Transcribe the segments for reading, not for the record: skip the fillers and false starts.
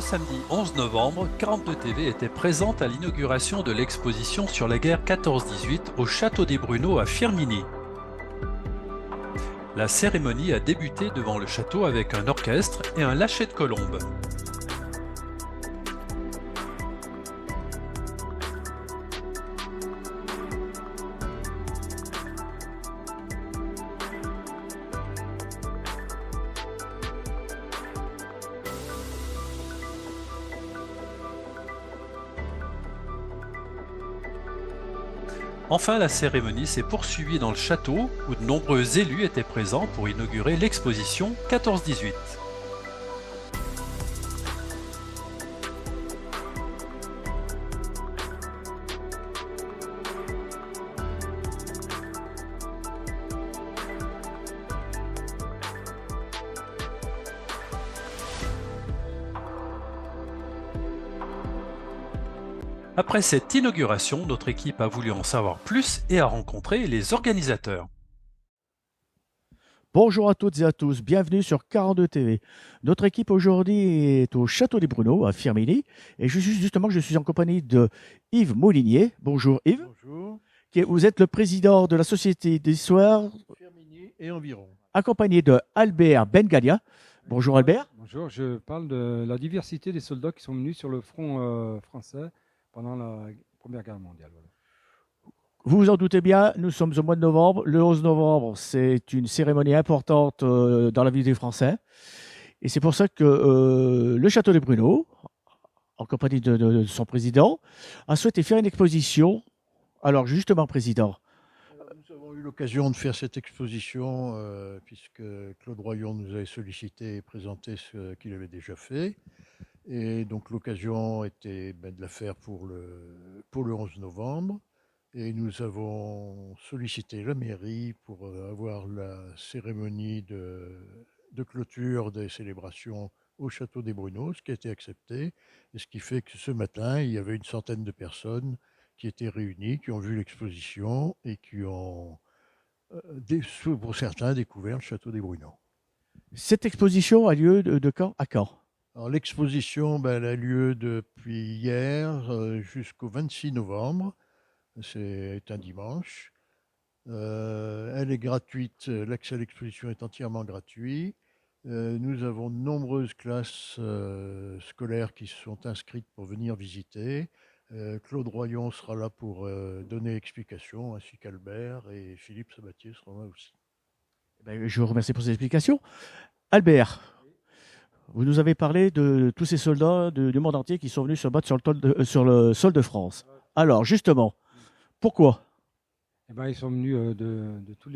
samedi 11 novembre, 42 TV était présente à l'inauguration de l'exposition sur la guerre 14-18 au Château des Bruneaux à Firminy. La cérémonie a débuté devant le château avec un orchestre et un lâcher de colombes. Enfin, la cérémonie s'est poursuivie dans le château où de nombreux élus étaient présents pour inaugurer l'exposition 14-18. Après cette inauguration, notre équipe a voulu en savoir plus et a rencontré les organisateurs. Bonjour à toutes et à tous, bienvenue sur 42 TV. Notre équipe aujourd'hui est au Château des Bruneaux à Firminy et je suis en compagnie de Yves Moulinier. Bonjour Yves. Bonjour. Vous êtes le président de la Société d'Histoire Firminy et environ. accompagné de Albert Bengalia. Bonjour Albert. Bonjour, je parle de la diversité des soldats qui sont venus sur le front français pendant la Première Guerre mondiale. Voilà. Vous vous en doutez bien, nous sommes au mois de novembre. Le 11 novembre, c'est une cérémonie importante dans la vie des Français. Et c'est pour ça que le Château des Bruneaux, en compagnie de son président, a souhaité faire une exposition. Alors justement, président. Nous avons eu l'occasion de faire cette exposition puisque Claude Royon nous avait sollicité et présenté ce qu'il avait déjà fait. Et donc l'occasion était de la faire pour le 11 novembre. Et nous avons sollicité la mairie pour avoir la cérémonie de clôture des célébrations au Château des Bruneaux, ce qui a été accepté. Et ce qui fait que ce matin, il y avait une centaine de personnes qui étaient réunies, qui ont vu l'exposition et qui ont, pour certains, découvert le Château des Bruneaux. Cette exposition a lieu de quand à quand? Alors l'exposition, elle a lieu depuis hier jusqu'au 26 novembre. C'est un dimanche. Elle est gratuite. L'accès à l'exposition est entièrement gratuit. Nous avons de nombreuses classes scolaires qui se sont inscrites pour venir visiter. Claude Royon sera là pour donner explication, ainsi qu'Albert, et Philippe Sabatier sera là aussi. Je vous remercie pour ces explications. Albert, vous nous avez parlé de tous ces soldats du monde entier qui sont venus se battre sur le sol de France. Alors, justement, pourquoi? Ils sont venus de tous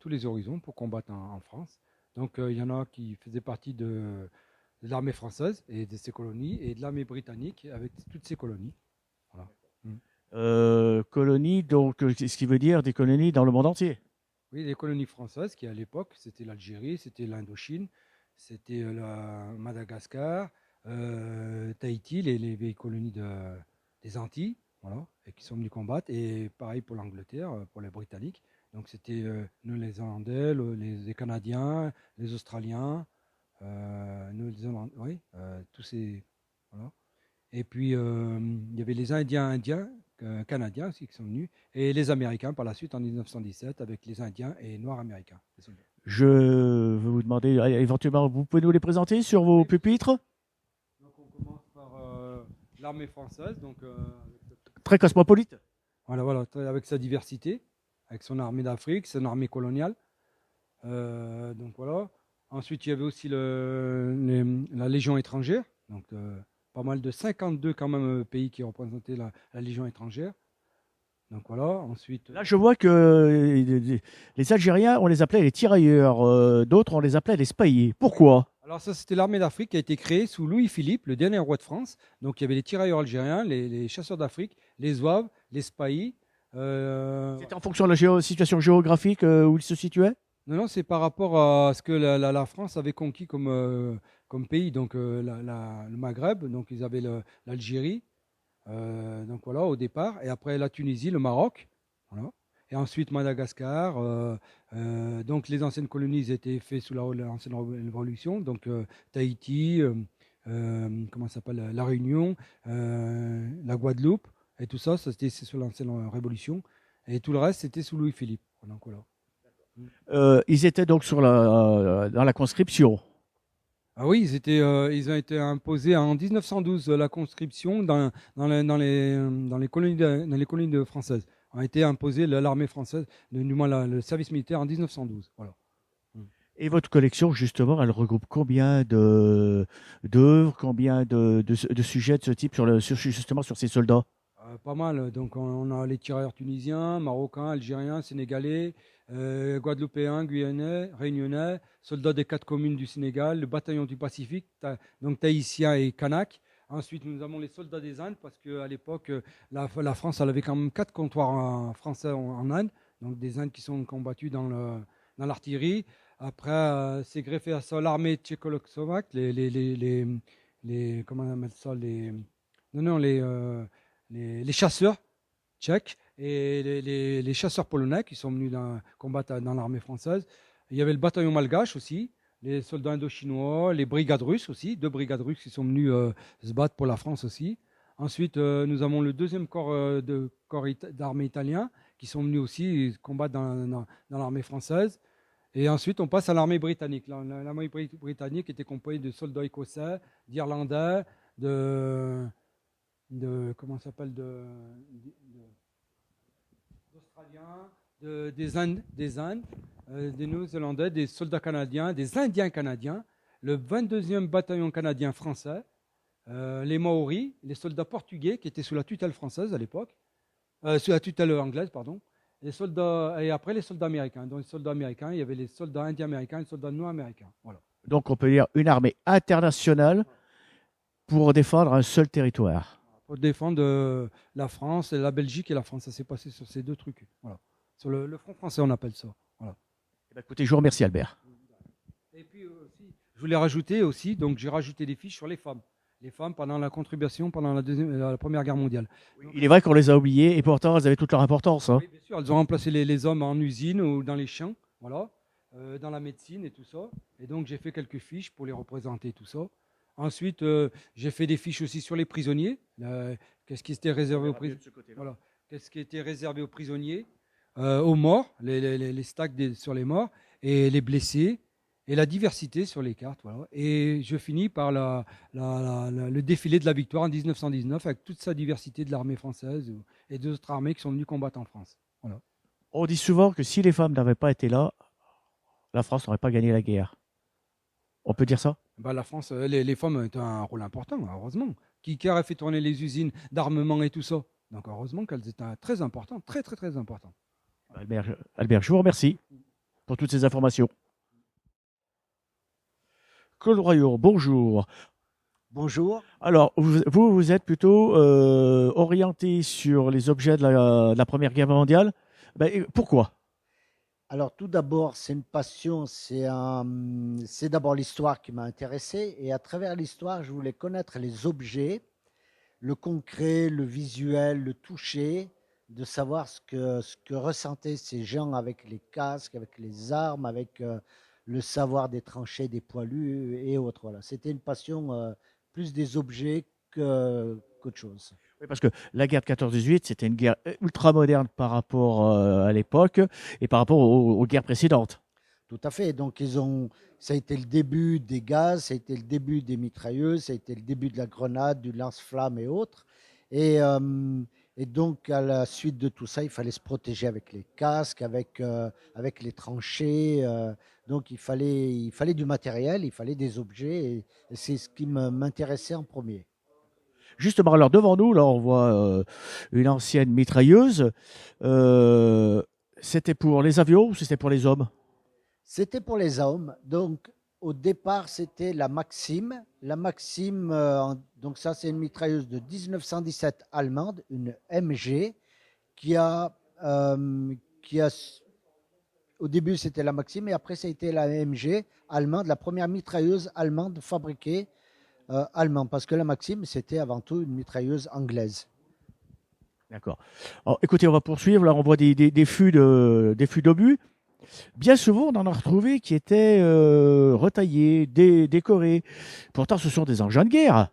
les horizons pour combattre en France. Donc il y en a qui faisaient partie de l'armée française et de ses colonies et de l'armée britannique avec toutes ses colonies. Voilà. Colonies, donc, ce qui veut dire des colonies dans le monde entier. Oui, les colonies françaises qui à l'époque, c'était l'Algérie, c'était l'Indochine, c'était Madagascar, Tahiti, les vieilles colonies des Antilles. Voilà, et qui sont venus combattre. Et pareil pour l'Angleterre, pour les Britanniques. Donc c'était nous les Irlandais, les Canadiens, les Australiens, nous les Irlandais, oui, tous ces... Voilà. Et puis il y avait les Indiens canadiens aussi qui sont venus, et les Américains par la suite en 1917 avec les Indiens et Noirs américains. Je veux vous demander, éventuellement, vous pouvez nous les présenter sur vos pupitres? Donc on commence par l'armée française, donc... Très cosmopolite. Voilà, avec sa diversité, avec son armée d'Afrique, son armée coloniale. Donc voilà. Ensuite, il y avait aussi la Légion étrangère, donc pas mal de 52 quand même pays qui représentaient la Légion étrangère. Donc voilà. Ensuite. Là, je vois que les Algériens, on les appelait les tirailleurs, d'autres on les appelait les spahis. Pourquoi? Alors ça, c'était l'armée d'Afrique qui a été créée sous Louis-Philippe, le dernier roi de France. Donc il y avait les tirailleurs algériens, les chasseurs d'Afrique, les zouaves, les spahis. C'était en fonction de la situation géographique où ils se situaient? Non, c'est par rapport à ce que la France avait conquis comme pays. Donc le Maghreb, donc ils avaient l'Algérie, donc voilà, au départ. Et après la Tunisie, le Maroc. Voilà. Et ensuite Madagascar. Donc les anciennes colonies étaient faites sous l'ancienne révolution. Donc Tahiti, comment ça s'appelle, la Réunion, la Guadeloupe, et tout ça, c'était sous l'ancienne Révolution. Et tout le reste, c'était sous Louis-Philippe. Donc, voilà. Ils étaient donc dans la conscription. Ah oui, ils ont été imposés en 1912, la conscription dans les colonies françaises. A été imposé l'armée française, du moins le service militaire en 1912. Voilà. Et votre collection, justement, elle regroupe combien d'œuvres, combien de sujets de ce type justement sur ces soldats? Pas mal. Donc, on a les tireurs tunisiens, marocains, algériens, sénégalais, guadeloupéens, guyanais, réunionnais, soldats des 4 communes du Sénégal, le bataillon du Pacifique, donc tahitiens et kanaks. Ensuite, nous avons les soldats des Indes, parce qu'à l'époque, la France, elle avait quand même 4 comptoirs français en Inde, donc des Indes qui sont combattus dans l'artillerie. Après, c'est greffé à ça l'armée tchécoslovaque, comment on appelle ça, les chasseurs tchèques et les chasseurs polonais qui sont venus combattre dans l'armée française. Il y avait le bataillon malgache aussi, les soldats indo-chinois, les brigades russes aussi, 2 brigades russes qui sont venues se battre pour la France aussi. Ensuite, nous avons le 2e corps d'armée italien qui sont venus aussi combattre dans l'armée française. Et ensuite, on passe à l'armée britannique. L'armée britannique était composée de soldats écossais, d'Irlandais, d'Australiens, des Indes, des Néo-Zélandais, des soldats canadiens, des Indiens canadiens, le 22e bataillon canadien français, les Maoris, les soldats portugais qui étaient sous la tutelle française à l'époque, sous la tutelle anglaise, pardon. Et après les soldats américains. Dans les soldats américains, il y avait les soldats indiens américains et les soldats nord-américains. Voilà. Donc on peut dire une armée internationale pour défendre un seul territoire. Pour défendre la France, et la Belgique et la France. Ça s'est passé sur ces 2 trucs. Voilà. Sur le front français, on appelle ça. Voilà. Écoutez, je vous remercie Albert. Et puis aussi, je voulais rajouter aussi, donc j'ai rajouté des fiches sur les femmes. Les femmes pendant la contribution, pendant la Première Guerre mondiale. Il est vrai qu'on les a oubliées et pourtant elles avaient toute leur importance. Hein. Oui, bien sûr, elles ont remplacé les hommes en usine ou dans les champs, voilà, dans la médecine et tout ça. Et donc j'ai fait quelques fiches pour les représenter, tout ça. Ensuite, j'ai fait des fiches aussi sur les prisonniers. Qu'est-ce qui était réservé aux prisonniers, voilà. Qu'est-ce qui était réservé aux prisonniers, aux morts, les stacks sur les morts et les blessés. Et la diversité sur les cartes. Voilà. Et je finis par le défilé de la victoire en 1919 avec toute sa diversité de l'armée française et d'autres armées qui sont venues combattre en France. Voilà. On dit souvent que si les femmes n'avaient pas été là, la France n'aurait pas gagné la guerre. On peut dire ça? La France, les femmes ont un rôle important, heureusement. Qui aurait fait tourner les usines d'armement et tout ça? Donc heureusement qu'elles étaient très importantes, très très très importantes. Albert, je vous remercie pour toutes ces informations. Claude Royon, bonjour. Bonjour. Alors, vous êtes plutôt orienté sur les objets de la Première Guerre mondiale. Pourquoi? Alors, tout d'abord, c'est une passion, c'est d'abord l'histoire qui m'a intéressé. Et à travers l'histoire, je voulais connaître les objets, le concret, le visuel, le toucher, de savoir ce que ressentaient ces gens avec les casques, avec les armes, avec le savoir des tranchées, des poilus et autres. Voilà. C'était une passion plus des objets qu'autre chose. Oui, parce que la guerre de 14-18, c'était une guerre ultra moderne par rapport à l'époque et par rapport aux guerres précédentes. Tout à fait. Donc, ça a été le début des gaz, ça a été le début des mitrailleuses, ça a été le début de la grenade, du lance-flamme et autres. Et donc, à la suite de tout ça, il fallait se protéger avec les casques, avec les tranchées. Donc, il fallait du matériel, il fallait des objets. Et c'est ce qui m'intéressait en premier. Justement, alors devant nous, là, on voit une ancienne mitrailleuse. C'était pour les avions ou c'était pour les hommes? C'était pour les hommes. Donc, au départ, c'était la Maxim. La Maxim, donc ça, c'est une mitrailleuse de 1917 allemande, une MG, qui a au début, c'était la Maxim, et après, ça a été la MG allemande, la première mitrailleuse allemande fabriquée allemande, parce que la Maxim, c'était avant tout une mitrailleuse anglaise. D'accord. Alors, écoutez, on va poursuivre. Là, on voit des fûts d'obus. Bien souvent, on en a retrouvé qui étaient retaillés, décorés. Pourtant, ce sont des engins de guerre.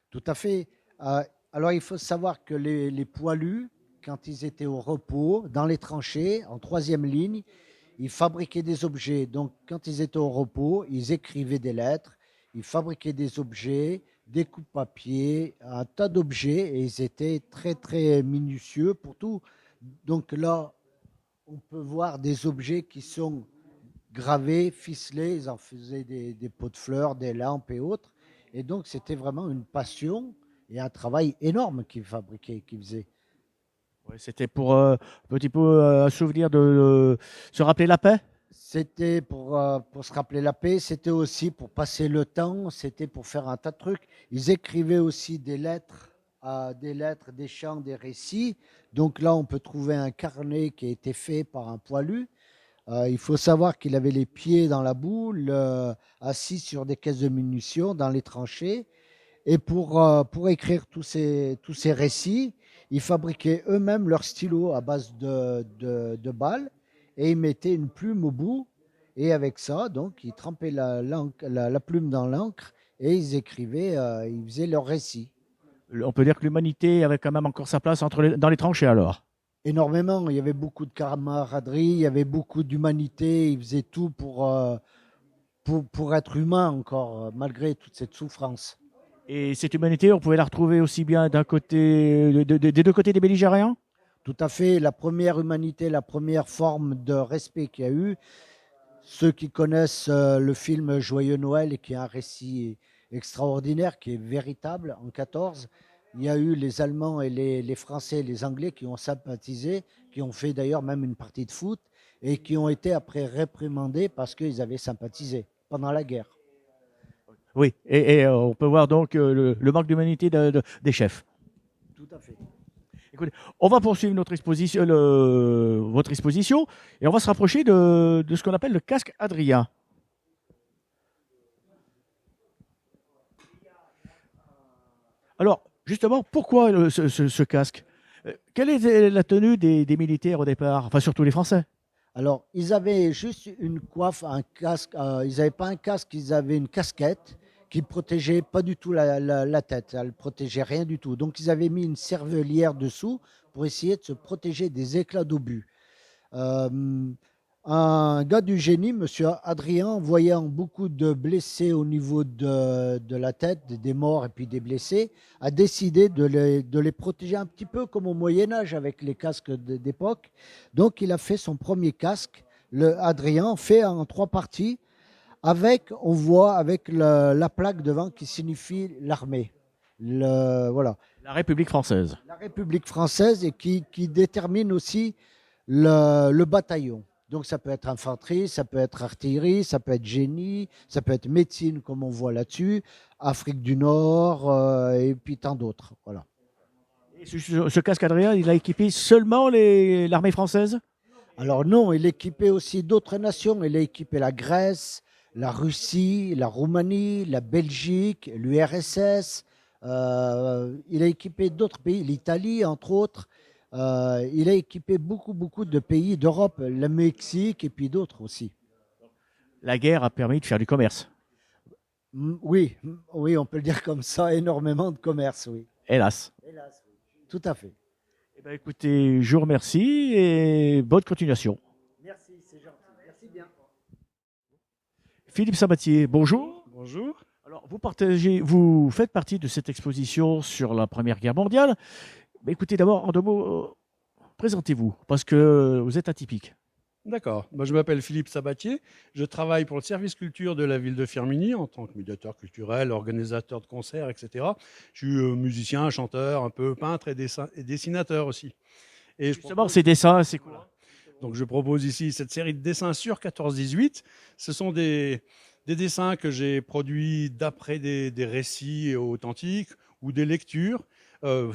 Tout à fait. Alors, il faut savoir que les poilus, quand ils étaient au repos, dans les tranchées, en troisième ligne, ils fabriquaient des objets. Donc, quand ils étaient au repos, ils écrivaient des lettres, ils fabriquaient des objets, des coupe-papier, un tas d'objets, et ils étaient très, très minutieux pour tout. Donc là, on peut voir des objets qui sont gravés, ficelés, ils en faisaient des pots de fleurs, des lampes et autres. Et donc, c'était vraiment une passion et un travail énorme qu'ils fabriquaient, qu'ils faisaient. Ouais, c'était pour un petit peu un souvenir de se rappeler la paix. C'était pour se rappeler la paix, c'était aussi pour passer le temps, c'était pour faire un tas de trucs. Ils écrivaient aussi des lettres, des chants, des récits. Donc là, on peut trouver un carnet qui a été fait par un poilu. Il faut savoir qu'il avait les pieds dans la boule, assis sur des caisses de munitions dans les tranchées. Et pour écrire tous ces récits, ils fabriquaient eux-mêmes leurs stylos à base de balles et ils mettaient une plume au bout. Et avec ça, donc, ils trempaient la plume dans l'encre et ils écrivaient, ils faisaient leurs récits. On peut dire que l'humanité avait quand même encore sa place dans les tranchées alors. Énormément, il y avait beaucoup de camaraderie, il y avait beaucoup d'humanité, ils faisaient tout pour être humain encore, malgré toute cette souffrance. Et cette humanité, on pouvait la retrouver aussi bien d'un côté, des deux côtés des belligérants. Tout à fait, la première humanité, la première forme de respect qu'il y a eu, ceux qui connaissent le film Joyeux Noël, et qui est un récit extraordinaire, qui est véritable, en 14, il y a eu les Allemands et les Français et les Anglais qui ont sympathisé, qui ont fait d'ailleurs même une partie de foot, et qui ont été après réprimandés parce qu'ils avaient sympathisé pendant la guerre. Oui, et on peut voir donc le manque d'humanité des chefs. Tout à fait. Écoutez, on va poursuivre votre exposition et on va se rapprocher de ce qu'on appelle le casque Adrien. Alors, justement, pourquoi ce casque? Quelle est la tenue des militaires au départ? Enfin, surtout les Français. Alors, ils avaient juste une coiffe, un casque. Ils n'avaient pas un casque, ils avaient une casquette qui protégeait pas du tout la tête. Elle ne protégeait rien du tout. Donc, ils avaient mis une cervelière dessous pour essayer de se protéger des éclats d'obus. Un gars du génie, monsieur Adrien, voyant beaucoup de blessés au niveau de la tête, des morts et puis des blessés, a décidé de les protéger un petit peu comme au Moyen-Âge avec les casques d'époque. Donc, il a fait son premier casque, le Adrien, fait en 3 parties. On voit avec la plaque devant qui signifie l'armée. Voilà. La République française. La République française et qui détermine aussi le bataillon. Donc ça peut être infanterie, ça peut être artillerie, ça peut être génie, ça peut être médecine comme on voit là-dessus, Afrique du Nord et puis tant d'autres. Voilà. Et ce casque Adrien, il a équipé seulement l'armée française? Alors non, il équipait aussi d'autres nations. Il a équipé la Grèce, la Russie, la Roumanie, la Belgique, l'URSS. Il a équipé d'autres pays, l'Italie entre autres. Il a équipé beaucoup de pays d'Europe, le Mexique et puis d'autres aussi. La guerre a permis de faire du commerce. Oui, on peut le dire comme ça, énormément de commerce, oui. Hélas. Hélas, oui. Tout à fait. Eh bien, écoutez, je vous remercie et bonne continuation. Merci, c'est gentil. Merci bien. Philippe Sabatier, bonjour. Bonjour. Alors, vous faites partie de cette exposition sur la Première Guerre mondiale. Mais écoutez, d'abord, en 2 mots, présentez-vous, parce que vous êtes atypique. D'accord. Moi, je m'appelle Philippe Sabatier. Je travaille pour le service culture de la ville de Firminy en tant que médiateur culturel, organisateur de concerts, etc. Je suis musicien, chanteur, un peu peintre et dessinateur aussi. Et Justement, ces dessins, c'est quoi? Donc, je propose ici cette série de dessins sur 14-18. Ce sont des dessins que j'ai produits d'après des récits authentiques ou des lectures.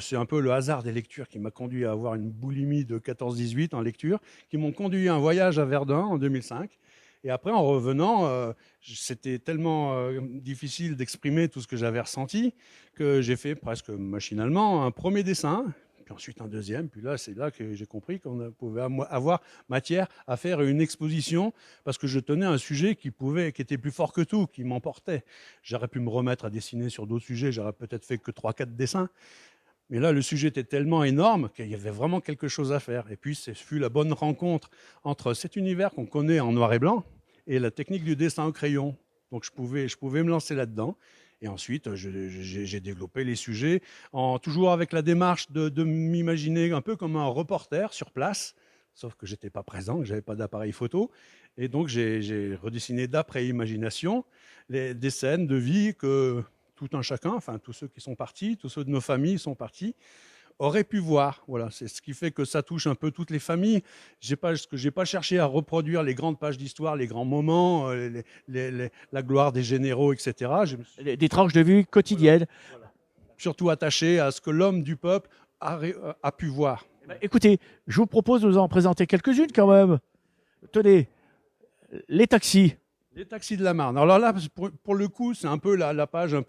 C'est un peu le hasard des lectures qui m'a conduit à avoir une boulimie de 14-18 en lecture, qui m'ont conduit à un voyage à Verdun en 2005. Et après, en revenant, c'était tellement difficile d'exprimer tout ce que j'avais ressenti que j'ai fait presque machinalement un premier dessin. puis ensuite un deuxième. Puis là, c'est là que j'ai compris qu'on pouvait avoir matière à faire une exposition, parce que je tenais un sujet qui était plus fort que tout, qui m'emportait. J'aurais pu me remettre à dessiner sur d'autres sujets, j'aurais peut-être fait que 3-4 dessins. Mais là, le sujet était tellement énorme qu'il y avait vraiment quelque chose à faire. Et puis, ce fut la bonne rencontre entre cet univers qu'on connaît en noir et blanc et la technique du dessin au crayon. Donc, je pouvais me lancer là-dedans. Et ensuite, j'ai développé les sujets, toujours avec la démarche de m'imaginer un peu comme un reporter sur place, sauf que je n'étais pas présent, que je n'avais pas d'appareil photo. Et donc, j'ai redessiné d'après imagination des scènes de vie que tout un chacun, enfin tous ceux qui sont partis, tous ceux de nos familles sont partis, auraient pu voir. Voilà, c'est ce qui fait que ça touche un peu toutes les familles. J'ai pas cherché à reproduire les grandes pages d'histoire, les grands moments, la gloire des généraux, etc. Des tranches de vue quotidiennes. Voilà. Surtout attaché à ce que l'homme du peuple a pu voir. Écoutez, je vous propose de vous en présenter quelques-unes quand même. Tenez, les taxis. Les taxis de la Marne. Alors là, pour le coup, c'est un peu la page un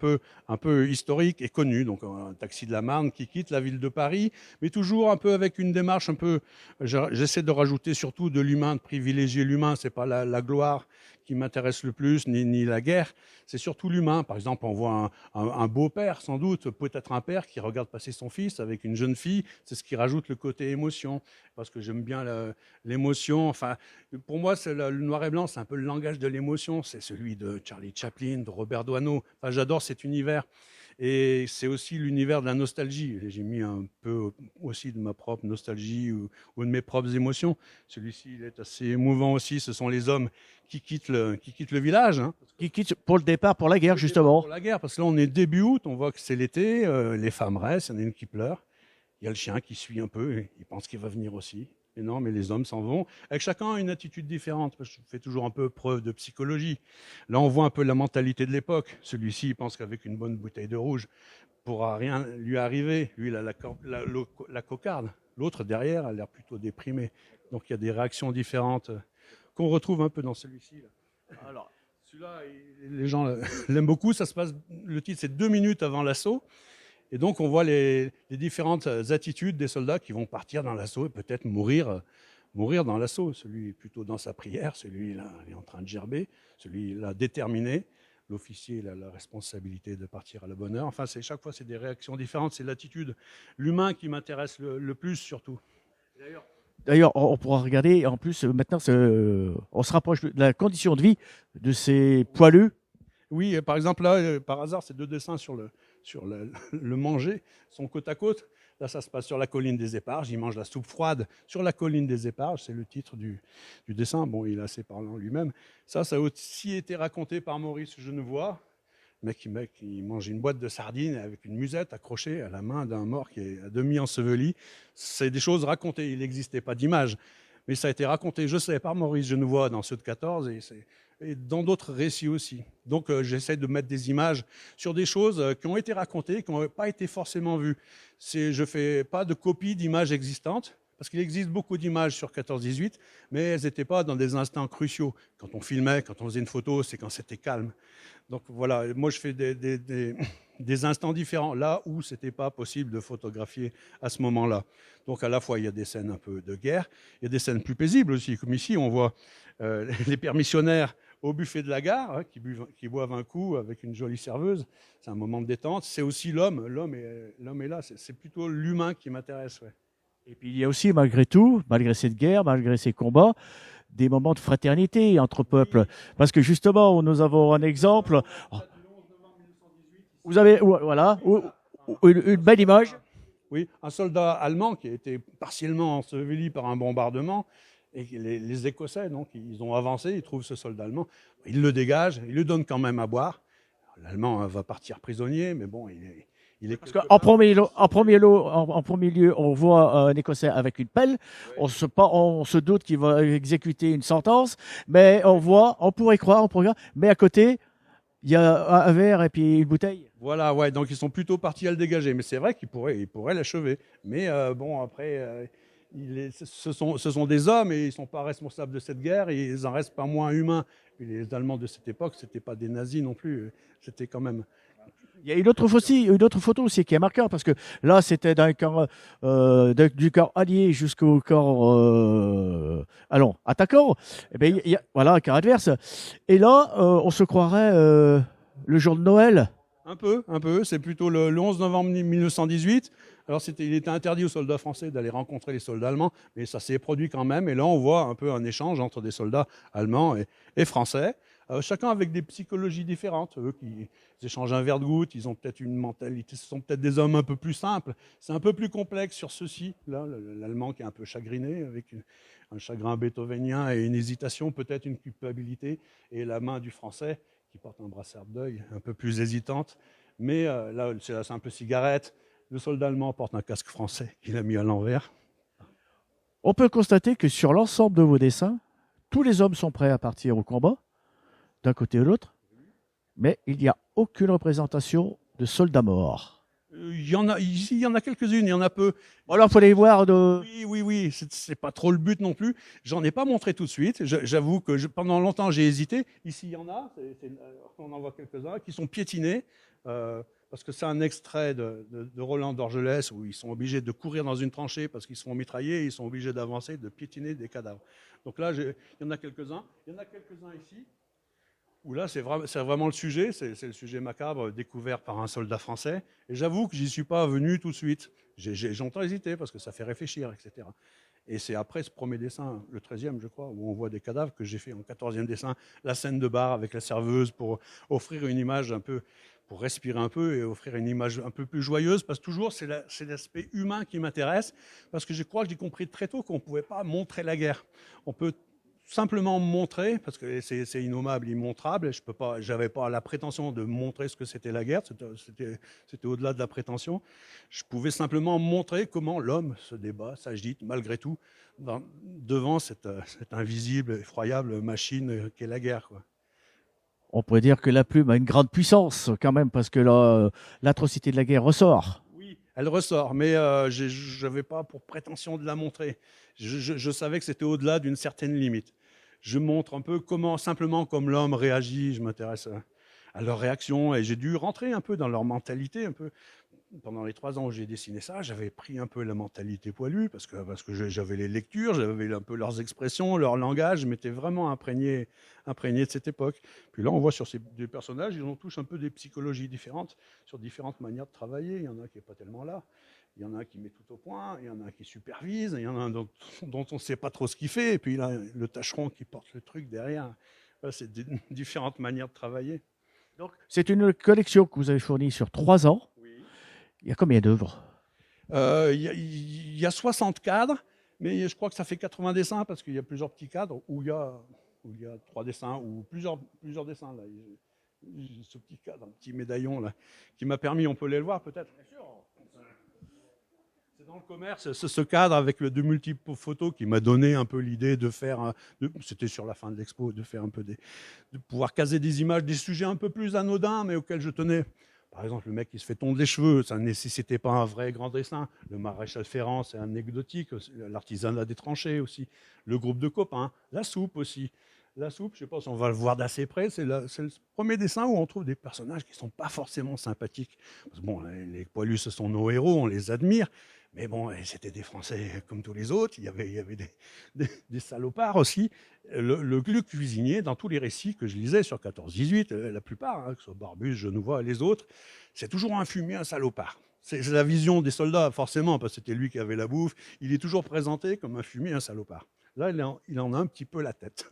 peu historique et connue. Donc un taxi de la Marne qui quitte la ville de Paris, mais toujours un peu avec une démarche un peu. J'essaie de rajouter surtout de l'humain, de privilégier l'humain. C'est pas la gloire qui m'intéresse le plus, ni la guerre. C'est surtout l'humain. Par exemple, on voit un beau-père, sans doute, peut-être un père qui regarde passer son fils avec une jeune fille. C'est ce qui rajoute le côté émotion, parce que j'aime bien l'émotion. Enfin, pour moi, le noir et blanc, c'est un peu le langage de l'émotion. C'est celui de Charlie Chaplin, de Robert Doisneau. Enfin, j'adore cet univers. Et c'est aussi l'univers de la nostalgie. J'ai mis un peu aussi de ma propre nostalgie ou de mes propres émotions. Celui-ci, il est assez émouvant aussi. Ce sont les hommes qui quittent le village. Hein. Qui quittent pour le départ, pour la guerre, justement. Pour la guerre, parce que là, on est début août, on voit que c'est l'été, les femmes restent, il y en a une qui pleure. Il y a le chien qui suit un peu, il pense qu'il va venir aussi. Et non, mais les hommes s'en vont, avec chacun une attitude différente. Je fais toujours un peu preuve de psychologie. Là, on voit un peu la mentalité de l'époque. Celui-ci, il pense qu'avec une bonne bouteille de rouge, ne pourra rien lui arriver. Lui, il a la cocarde. L'autre, derrière, a l'air plutôt déprimé. Donc, il y a des réactions différentes qu'on retrouve un peu dans celui-ci. Là. Alors, celui-là, les gens l'aiment beaucoup. Le titre, c'est 2 minutes avant l'assaut. Et donc, on voit les différentes attitudes des soldats qui vont partir dans l'assaut et peut-être mourir dans l'assaut. Celui plutôt dans sa prière, celui-là est en train de gerber, celui-là déterminé. L'officier il a la responsabilité de partir à la bonne heure. Enfin, chaque fois, c'est des réactions différentes. C'est l'attitude, l'humain qui m'intéresse le plus, surtout. D'ailleurs, on pourra regarder, en plus, maintenant, on se rapproche de la condition de vie de ces poilus. Oui, par exemple, là, par hasard, ces 2 dessins sur le manger sont côte à côte. Là, ça se passe sur la colline des Éparges. Il mange la soupe froide sur la colline des Éparges. C'est le titre du dessin. Bon, il est assez parlant lui-même. Ça a aussi été raconté par Maurice Genevois. Le mec, il mange une boîte de sardines avec une musette accrochée à la main d'un mort qui est à demi enseveli. C'est des choses racontées. Il n'existait pas d'image. Mais ça a été raconté, je sais, par Maurice Genevois dans ceux de 14 et dans d'autres récits aussi. Donc j'essaie de mettre des images sur des choses qui ont été racontées, qui n'ont pas été forcément vues. Je ne fais pas de copie d'images existantes, parce qu'il existe beaucoup d'images sur 14-18, mais elles n'étaient pas dans des instants cruciaux. Quand on filmait, quand on faisait une photo, c'est quand c'était calme. Donc voilà, moi je fais des instants différents, là où ce n'était pas possible de photographier à ce moment-là. Donc à la fois, il y a des scènes un peu de guerre, il y a des scènes plus paisibles aussi, comme ici, on voit les permissionnaires au buffet de la gare, hein, qui boivent un coup avec une jolie serveuse. C'est un moment de détente. C'est aussi l'homme est là, c'est plutôt l'humain qui m'intéresse. Ouais. Et puis il y a aussi, malgré tout, malgré cette guerre, malgré ces combats, des moments de fraternité entre peuples. Parce que justement, nous avons un exemple. Vous avez voilà, une belle image. Oui, un soldat allemand qui a été partiellement enseveli par un bombardement. Et les Écossais, donc, ils ont avancé, ils trouvent ce soldat allemand. Ils le dégagent, ils lui donnent quand même à boire. L'Allemand va partir prisonnier, mais bon, il est... Parce qu'en premier lieu, on voit un Écossais avec une pelle. On se doute qu'il va exécuter une sentence, mais on pourrait croire, mais à côté, il y a un verre et puis une bouteille. Voilà, ouais, donc ils sont plutôt partis à le dégager. Mais c'est vrai qu'ils pourraient l'achever. Mais bon, après... ce sont des hommes et ils ne sont pas responsables de cette guerre et ils n'en restent pas moins humains. Et les Allemands de cette époque, ce n'étaient pas des nazis non plus. C'était quand même Il y a une autre photo aussi qui est marquante parce que là, c'était d'un camp, du camp allié jusqu'au camp attaquant. Et ben, voilà, un camp adverse. Et là, on se croirait le jour de Noël. Un peu, un peu. C'est plutôt le 11 novembre 1918. Alors, il était interdit aux soldats français d'aller rencontrer les soldats allemands, mais ça s'est produit quand même. Et là, on voit un peu un échange entre des soldats allemands et français, chacun avec des psychologies différentes. Eux qui échangent un verre de goutte, ils ont peut-être une mentalité, ce sont peut-être des hommes un peu plus simples. C'est un peu plus complexe sur ceux-ci. Là, l'allemand qui est un peu chagriné, avec un chagrin beethovenien et une hésitation, peut-être une culpabilité, et la main du français qui porte un brassard de deuil, un peu plus hésitante. Mais là, c'est la simple cigarette. Le soldat allemand porte un casque français qu'il a mis à l'envers. On peut constater que sur l'ensemble de vos dessins, tous les hommes sont prêts à partir au combat, d'un côté ou de l'autre, mais il n'y a aucune représentation de soldats morts. Il y en a ici, il y en a quelques-unes, il y en a peu. Alors, il faut les voir de... Oui, c'est pas trop le but non plus. J'en ai pas montré tout de suite. J'avoue que pendant longtemps, j'ai hésité. Ici, il y en a, on en voit quelques-uns, qui sont piétinés, parce que c'est un extrait de Roland d'Orgelès, où ils sont obligés de courir dans une tranchée parce qu'ils sont mitraillés, ils sont obligés d'avancer, de piétiner des cadavres. Donc là, il y en a quelques-uns. Il y en a quelques-uns ici, où là, c'est vraiment le sujet, c'est le sujet macabre découvert par un soldat français. Et j'avoue que j'y suis pas venu tout de suite. J'ai longtemps hésité parce que ça fait réfléchir, etc. Et c'est après ce premier dessin, le 13e, je crois, où on voit des cadavres, que j'ai fait en 14e dessin, la scène de bar avec la serveuse pour offrir une image un peu, pour respirer un peu et offrir une image un peu plus joyeuse, parce que toujours, c'est l'aspect humain qui m'intéresse, parce que je crois que j'ai compris très tôt qu'on ne pouvait pas montrer la guerre. On peut simplement montrer, parce que c'est innommable, immontrable, je n'avais pas la prétention de montrer ce que c'était la guerre, c'était au-delà de la prétention. Je pouvais simplement montrer comment l'homme se débat, s'agite, malgré tout, devant cette invisible, effroyable machine qu'est la guerre, quoi. On pourrait dire que la plume a une grande puissance quand même, parce que l'atrocité de la guerre ressort. Oui, elle ressort, mais je n'avais pas pour prétention de la montrer. Je savais que c'était au-delà d'une certaine limite. Je montre un peu simplement comme l'homme réagit, je m'intéresse à leur réaction, et j'ai dû rentrer un peu dans leur mentalité, un peu. Pendant les 3 ans où j'ai dessiné ça, j'avais pris un peu la mentalité poilue, parce que j'avais les lectures, j'avais un peu leurs expressions, leur langage, je m'étais vraiment imprégné de cette époque. Puis là, on voit sur ces deux personnages, ils ont tous un peu des psychologies différentes, sur différentes manières de travailler. Il y en a qui n'est pas tellement là, il y en a qui met tout au point, il y en a qui supervise, il y en a un dont on ne sait pas trop ce qu'il fait, et puis là, le tâcheron qui porte le truc derrière. Là, c'est différentes manières de travailler. Donc, c'est une collection que vous avez fournie sur 3 ans. Il y a combien d'œuvres? Il y a 60 cadres, mais je crois que ça fait 80 dessins parce qu'il y a plusieurs petits cadres où il y a 3 dessins ou plusieurs dessins. Là. J'ai ce petit cadre, un petit médaillon là, qui m'a permis, on peut aller le voir peut-être. C'est dans le commerce, ce cadre avec de multiples photos qui m'a donné un peu l'idée de faire, c'était sur la fin de l'expo, de faire un peu de pouvoir caser des images, des sujets un peu plus anodins, mais auxquels je tenais. Par exemple, le mec qui se fait tondre les cheveux, ça ne nécessitait pas un vrai grand dessin. Le maréchal Ferrand, c'est anecdotique. L'artisanat des tranchées aussi. Le groupe de copains. La soupe aussi. La soupe, je ne sais pas si on va le voir d'assez près, c'est le premier dessin où on trouve des personnages qui ne sont pas forcément sympathiques. Parce que bon, les poilus, ce sont nos héros, on les admire. Mais bon, c'était des Français comme tous les autres. Il y avait des salopards aussi. Le cuisinier, dans tous les récits que je lisais sur 14-18, la plupart, que ce soit Barbus, Genevois et les autres, c'est toujours un fumier, un salopard. C'est la vision des soldats, forcément, parce que c'était lui qui avait la bouffe. Il est toujours présenté comme un fumier, un salopard. Là, il en a un petit peu la tête.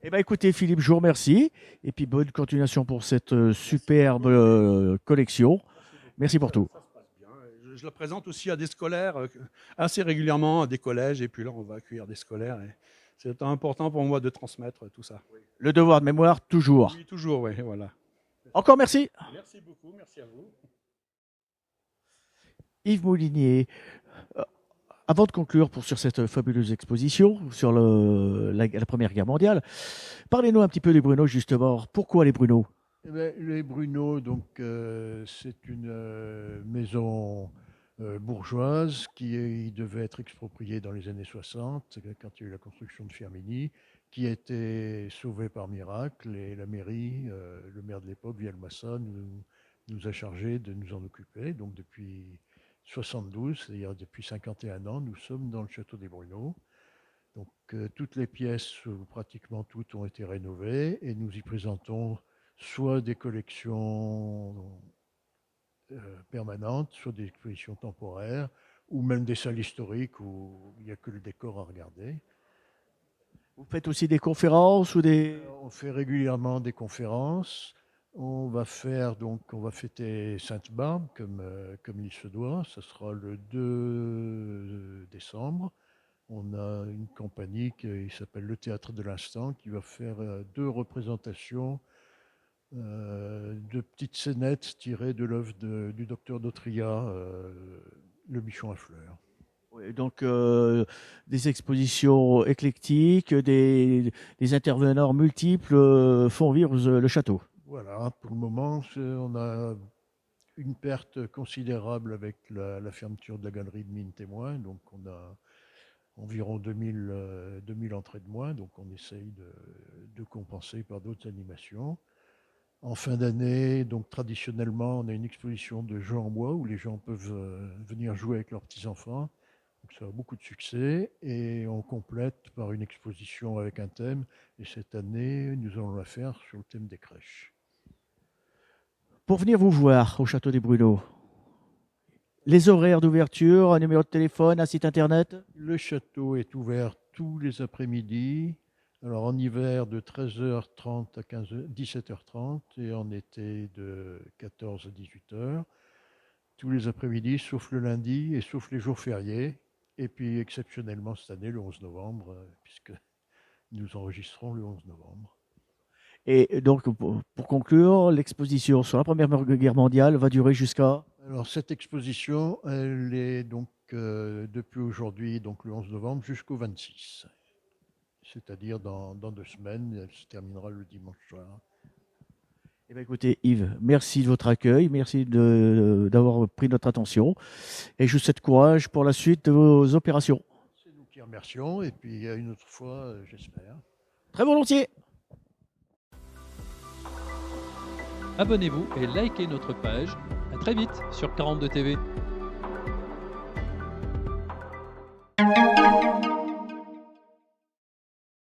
Eh bien, écoutez, Philippe, je vous remercie. Et puis, bonne continuation pour cette superbe collection. Merci pour tout. Je la présente aussi à des scolaires assez régulièrement, à des collèges, et puis là, on va accueillir des scolaires. Et c'est important pour moi de transmettre tout ça. Le devoir de mémoire, toujours. Oui, toujours, oui, voilà. Encore merci. Merci beaucoup, merci à vous. Yves Moulinier, avant de conclure sur cette fabuleuse exposition sur la Première Guerre mondiale, parlez-nous un petit peu des Bruno, justement. Pourquoi les Bruno? Eh bien, les Bruno, donc, c'est une maison bourgeoise qui devait être expropriée dans les années 60, quand il y a eu la construction de Firminy, qui a été sauvée par miracle, et la mairie, le maire de l'époque, Vielmasson, nous a chargé de nous en occuper. Donc depuis 72, c'est-à-dire depuis 51 ans, nous sommes dans le château des Bruneaux. Donc toutes les pièces, ou pratiquement toutes, ont été rénovées et nous y présentons soit des collections permanentes, soit des expositions temporaires, ou même des salles historiques où il n'y a que le décor à regarder. Vous faites aussi des conférences ou des... On fait régulièrement des conférences. On va fêter Sainte-Barbe comme il se doit. Ce sera le 2 décembre. On a une compagnie qui s'appelle le Théâtre de l'Instant qui va faire 2 représentations de petites scénettes tirées de l'œuvre du docteur Dautria, Le Bichon à fleurs. Oui, donc des expositions éclectiques, des intervenants multiples font vivre le château. Voilà, pour le moment, on a une perte considérable avec la fermeture de la galerie de Mines Témoins. Donc on a environ 2000 entrées de moins, donc on essaye de compenser par d'autres animations. En fin d'année, donc traditionnellement, on a une exposition de jeux en bois où les gens peuvent venir jouer avec leurs petits-enfants. Donc ça a beaucoup de succès et on complète par une exposition avec un thème. Et cette année, nous allons la faire sur le thème des crèches. Pour venir vous voir au château des Bruneaux, les horaires d'ouverture, un numéro de téléphone, un site internet? Le château est ouvert tous les après-midi. Alors en hiver de 13h30 à 17h30 et en été de 14 à 18h. Tous les après-midi, sauf le lundi et sauf les jours fériés. Et puis exceptionnellement cette année, le 11 novembre, puisque nous enregistrons le 11 novembre. Et donc, pour conclure, l'exposition sur la Première Guerre mondiale va durer jusqu'à... Alors cette exposition, elle est donc depuis aujourd'hui, donc le 11 novembre, jusqu'au 26. C'est-à-dire dans 2 semaines, elle se terminera le dimanche soir. Eh bien, écoutez, Yves, merci de votre accueil, merci d'avoir pris notre attention. Et je vous souhaite courage pour la suite de vos opérations. C'est nous qui remercions, et puis une autre fois, j'espère. Très volontiers. Abonnez-vous et likez notre page. À très vite sur 42 TV.